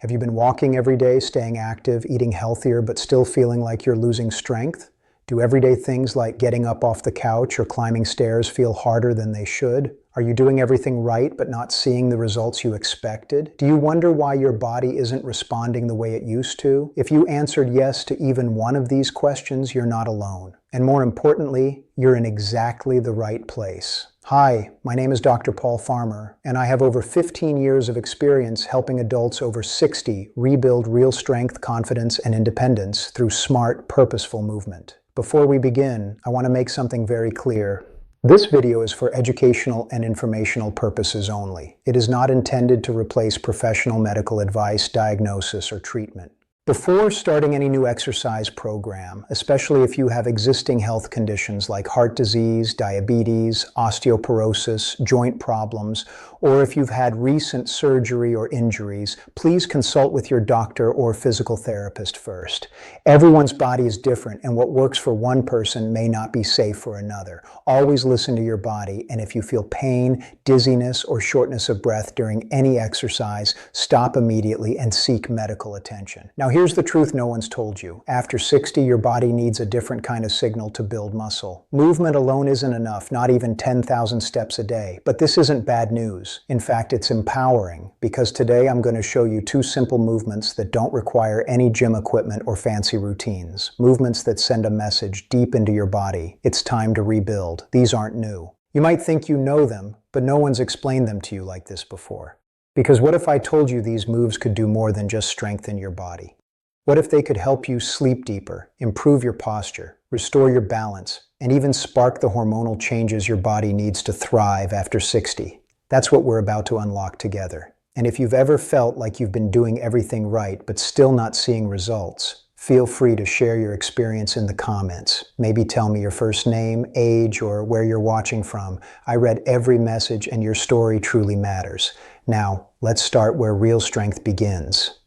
Have you been walking every day, staying active, eating healthier, but still feeling like you're losing strength? Do everyday things like getting up off the couch or climbing stairs feel harder than they should? Are you doing everything right but not seeing the results you expected? Do you wonder why your body isn't responding the way it used to? If you answered yes to even one of these questions, you're not alone. And more importantly, you're in exactly the right place. Hi, my name is Dr. Paul Farmer, and I have over 15 years of experience helping adults over 60 rebuild real strength, confidence, and independence through smart, purposeful movement. Before we begin, I want to make something very clear. This video is for educational and informational purposes only. It is not intended to replace professional medical advice, diagnosis, or treatment. Before starting any new exercise program, especially if you have existing health conditions like heart disease, diabetes, osteoporosis, joint problems, or if you've had recent surgery or injuries, please consult with your doctor or physical therapist first. Everyone's body is different, and what works for one person may not be safe for another. Always listen to your body, and if you feel pain, dizziness, or shortness of breath during any exercise, stop immediately and seek medical attention. Now, here's the truth no one's told you. After 60, your body needs a different kind of signal to build muscle. Movement alone isn't enough, not even 10,000 steps a day. But this isn't bad news. In fact, it's empowering, because today I'm going to show you two simple movements that don't require any gym equipment or fancy routines. Movements that send a message deep into your body. It's time to rebuild. These aren't new. You might think you know them, but no one's explained them to you like this before. Because what if I told you these moves could do more than just strengthen your body? What if they could help you sleep deeper, improve your posture, restore your balance, and even spark the hormonal changes your body needs to thrive after 60? That's what we're about to unlock together. And if you've ever felt like you've been doing everything right but still not seeing results, feel free to share your experience in the comments. Maybe tell me your first name, age, or where you're watching from. I read every message, and your story truly matters. Now, let's start where real strength begins.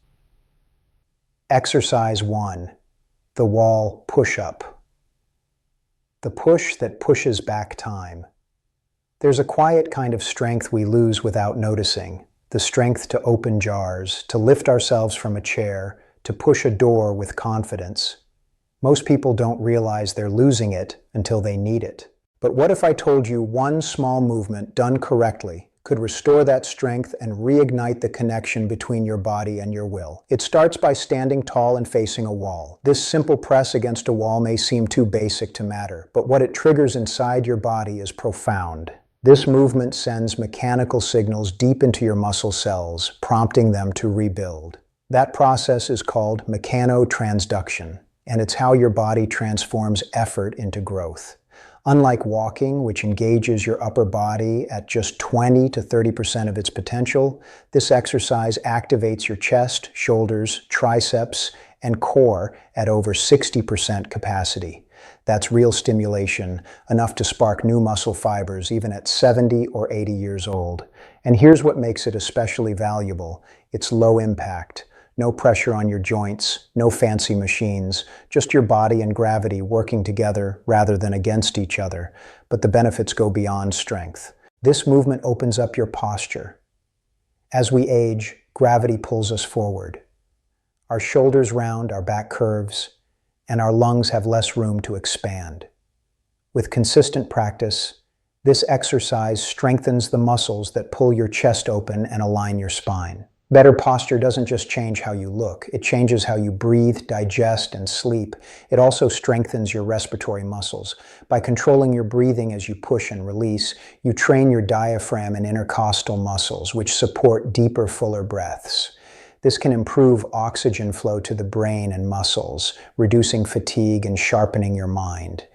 Exercise 1. The wall push-up. The push that pushes back time. There's a quiet kind of strength we lose without noticing. The strength to open jars, to lift ourselves from a chair, to push a door with confidence. Most people don't realize they're losing it until they need it. But what if I told you one small movement done correctly could restore that strength and reignite the connection between your body and your will? It starts by standing tall and facing a wall. This simple press against a wall may seem too basic to matter, but what it triggers inside your body is profound. This movement sends mechanical signals deep into your muscle cells, prompting them to rebuild. That process is called mechanotransduction, and it's how your body transforms effort into growth. Unlike walking, which engages your upper body at just 20 to 30% of its potential, this exercise activates your chest, shoulders, triceps, and core at over 60% capacity. That's real stimulation, enough to spark new muscle fibers even at 70 or 80 years old. And here's what makes it especially valuable. It's low impact. No pressure on your joints, no fancy machines, just your body and gravity working together rather than against each other. But the benefits go beyond strength. This movement opens up your posture. As we age, gravity pulls us forward. Our shoulders round, our back curves, and our lungs have less room to expand. With consistent practice, this exercise strengthens the muscles that pull your chest open and align your spine. Better posture doesn't just change how you look, it changes how you breathe, digest, and sleep. It also strengthens your respiratory muscles. By controlling your breathing as you push and release, you train your diaphragm and intercostal muscles, which support deeper, fuller breaths. This can improve oxygen flow to the brain and muscles, reducing fatigue and sharpening your mind.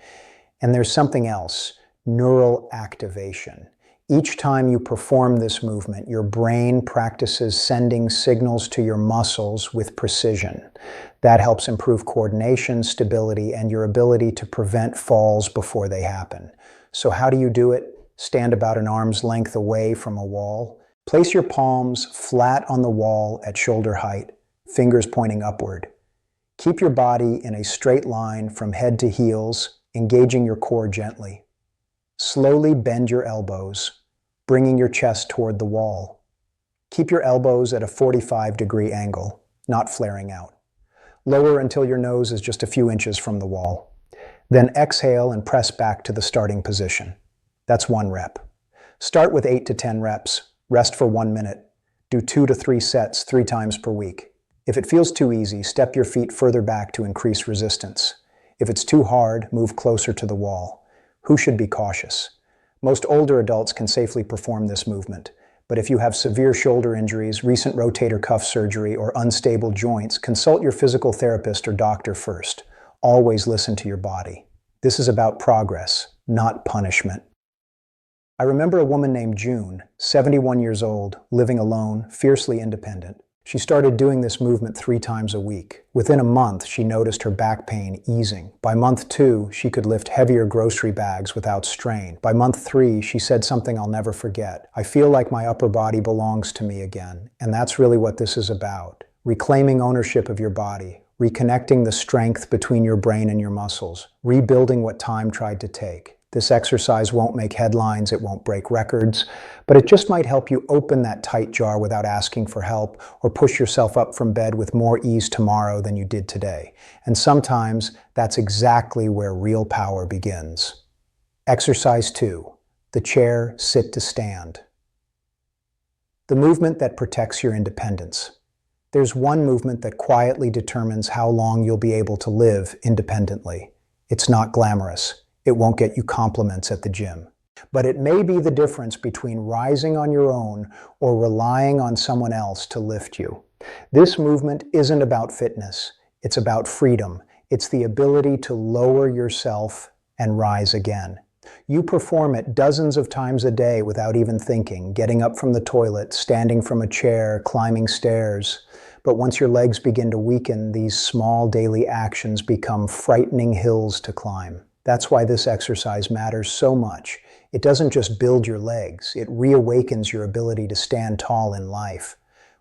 And there's something else, neural activation. Each time you perform this movement, your brain practices sending signals to your muscles with precision. That helps improve coordination, stability, and your ability to prevent falls before they happen. So how do you do it? Stand about an arm's length away from a wall. Place your palms flat on the wall at shoulder height, fingers pointing upward. Keep your body in a straight line from head to heels, engaging your core gently. Slowly bend your elbows, bringing your chest toward the wall. Keep your elbows at a 45-degree angle, not flaring out. Lower until your nose is just a few inches from the wall. Then exhale and press back to the starting position. That's 1 rep. Start with 8 to 10 reps. Rest for 1 minute. Do 2 to 3 sets 3 times per week. If it feels too easy, step your feet further back to increase resistance. If it's too hard, move closer to the wall. Who should be cautious? Most older adults can safely perform this movement, but if you have severe shoulder injuries, recent rotator cuff surgery, or unstable joints, consult your physical therapist or doctor first. Always listen to your body. This is about progress, not punishment. I remember a woman named June, 71 years old, living alone, fiercely independent. She started doing this movement 3 times a week. Within a month, she noticed her back pain easing. By month 2, she could lift heavier grocery bags without strain. By month 3, she said something I'll never forget. "I feel like my upper body belongs to me again." And that's really what this is about. Reclaiming ownership of your body, reconnecting the strength between your brain and your muscles, rebuilding what time tried to take. This exercise won't make headlines, it won't break records, but it just might help you open that tight jar without asking for help, or push yourself up from bed with more ease tomorrow than you did today. And sometimes that's exactly where real power begins. Exercise 2, the chair sit to stand. The movement that protects your independence. There's one movement that quietly determines how long you'll be able to live independently. It's not glamorous. It won't get you compliments at the gym. But it may be the difference between rising on your own or relying on someone else to lift you. This movement isn't about fitness. It's about freedom. It's the ability to lower yourself and rise again. You perform it dozens of times a day without even thinking, getting up from the toilet, standing from a chair, climbing stairs. But once your legs begin to weaken, these small daily actions become frightening hills to climb. That's why this exercise matters so much. It doesn't just build your legs, it reawakens your ability to stand tall in life.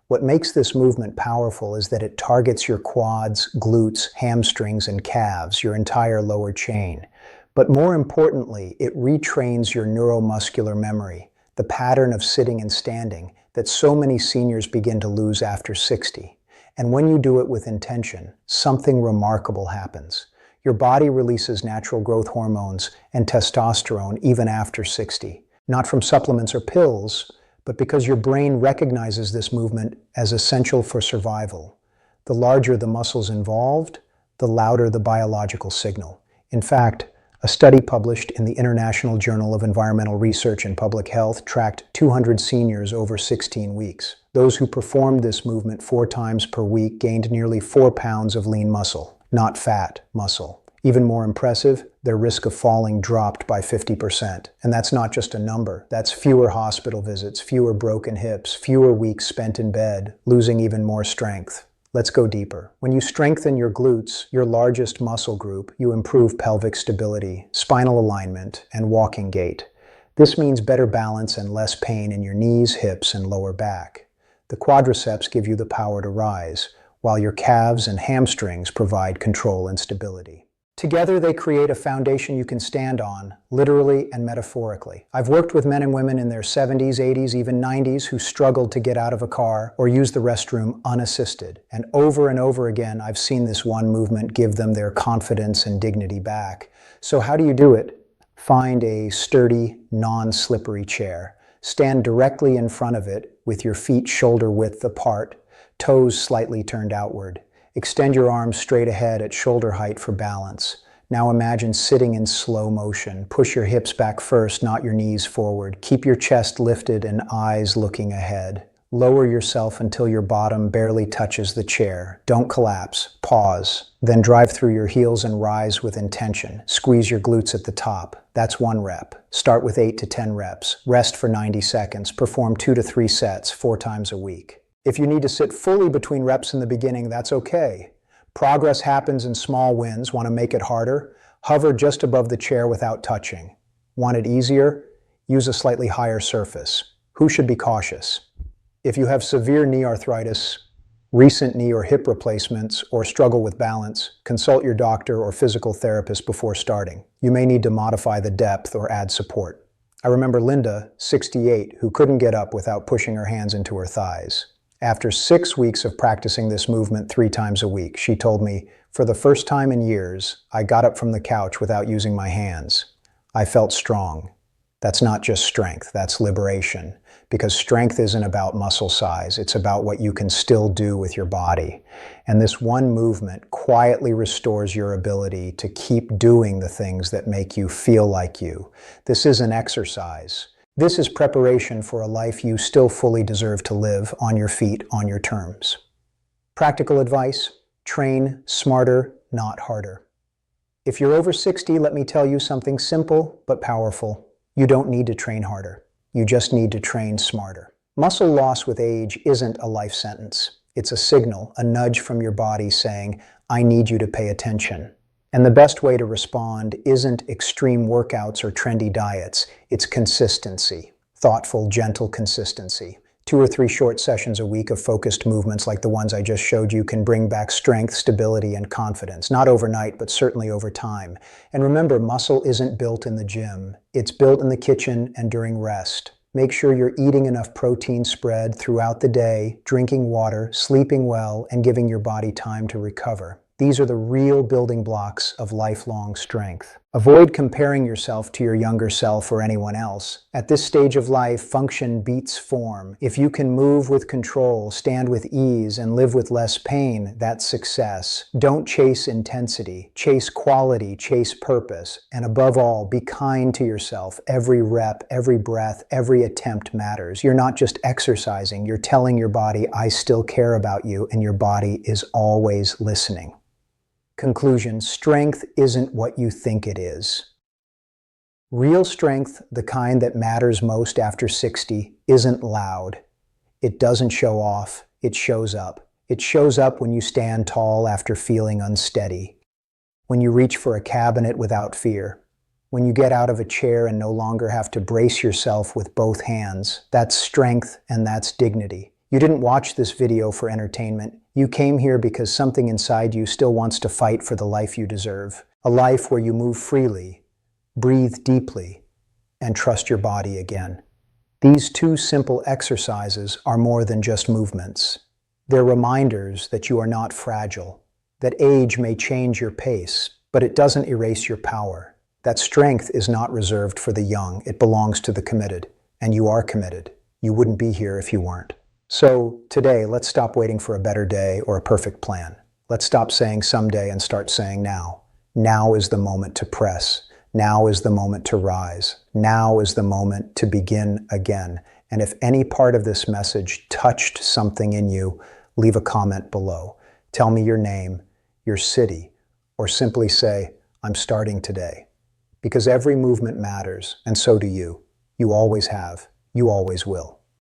What makes this movement powerful is that it targets your quads, glutes, hamstrings, and calves, your entire lower chain. But more importantly, it retrains your neuromuscular memory, the pattern of sitting and standing that so many seniors begin to lose after 60. And when you do it with intention, something remarkable happens. Your body releases natural growth hormones and testosterone even after 60, not from supplements or pills, but because your brain recognizes this movement as essential for survival. The larger the muscles involved, the louder the biological signal. In fact, a study published in the International Journal of Environmental Research and Public Health tracked 200 seniors over 16 weeks. Those who performed this movement 4 times per week gained nearly 4 pounds of lean muscle. Not fat, muscle. Even more impressive, their risk of falling dropped by 50%. And that's not just a number. That's fewer hospital visits, fewer broken hips, fewer weeks spent in bed, losing even more strength. Let's go deeper. When you strengthen your glutes, your largest muscle group, you improve pelvic stability, spinal alignment, and walking gait. This means better balance and less pain in your knees, hips, and lower back. The quadriceps give you the power to rise, while your calves and hamstrings provide control and stability. Together, they create a foundation you can stand on, literally and metaphorically. I've worked with men and women in their 70s, 80s, even 90s who struggled to get out of a car or use the restroom unassisted. And over again, I've seen this one movement give them their confidence and dignity back. So how do you do it? Find a sturdy, non-slippery chair. Stand directly in front of it with your feet shoulder width apart, toes slightly turned outward. Extend your arms straight ahead at shoulder height for balance. Now imagine sitting in slow motion. Push your hips back first, not your knees forward. Keep your chest lifted and eyes looking ahead. Lower yourself until your bottom barely touches the chair. Don't collapse. Pause. Then drive through your heels and rise with intention. Squeeze your glutes at the top. That's 1 rep. Start with 8 to 10 reps. Rest for 90 seconds. Perform 2 to 3 sets 4 times a week. If you need to sit fully between reps in the beginning, that's okay. Progress happens in small wins. Want to make it harder? Hover just above the chair without touching. Want it easier? Use a slightly higher surface. Who should be cautious? If you have severe knee arthritis, recent knee or hip replacements, or struggle with balance, consult your doctor or physical therapist before starting. You may need to modify the depth or add support. I remember Linda, 68, who couldn't get up without pushing her hands into her thighs. After 6 weeks of practicing this movement 3 times a week, she told me, "For the first time in years, I got up from the couch without using my hands. I felt strong." That's not just strength, that's liberation. Because strength isn't about muscle size, it's about what you can still do with your body. And this one movement quietly restores your ability to keep doing the things that make you feel like you. This isn't exercise. This is preparation for a life you still fully deserve to live on your feet, on your terms. Practical advice: train smarter, not harder. If you're over 60, let me tell you something simple but powerful. You don't need to train harder. You just need to train smarter. Muscle loss with age isn't a life sentence. It's a signal, a nudge from your body saying, "I need you to pay attention." And the best way to respond isn't extreme workouts or trendy diets. It's consistency. Thoughtful, gentle consistency. 2 or 3 short sessions a week of focused movements like the ones I just showed you can bring back strength, stability, and confidence. Not overnight, but certainly over time. And remember, muscle isn't built in the gym. It's built in the kitchen and during rest. Make sure you're eating enough protein spread throughout the day, drinking water, sleeping well, and giving your body time to recover. These are the real building blocks of lifelong strength. Avoid comparing yourself to your younger self or anyone else. At this stage of life, function beats form. If you can move with control, stand with ease, and live with less pain, that's success. Don't chase intensity. Chase quality, chase purpose. And above all, be kind to yourself. Every rep, every breath, every attempt matters. You're not just exercising, you're telling your body, "I still care about you," and your body is always listening. Conclusion: strength isn't what you think it is. Real strength, the kind that matters most after 60, isn't loud. It doesn't show off, it shows up. It shows up when you stand tall after feeling unsteady, when you reach for a cabinet without fear, when you get out of a chair and no longer have to brace yourself with both hands. That's strength and that's dignity. You didn't watch this video for entertainment. You came here because something inside you still wants to fight for the life you deserve. A life where you move freely, breathe deeply, and trust your body again. These 2 simple exercises are more than just movements. They're reminders that you are not fragile, that age may change your pace, but it doesn't erase your power. That strength is not reserved for the young, it belongs to the committed. And you are committed. You wouldn't be here if you weren't. So today, let's stop waiting for a better day or a perfect plan. Let's stop saying someday and start saying now. Now is the moment to press. Now is the moment to rise. Now is the moment to begin again. And if any part of this message touched something in you, leave a comment below. Tell me your name, your city, or simply say, "I'm starting today." Because every movement matters, and so do you. You always have. You always will.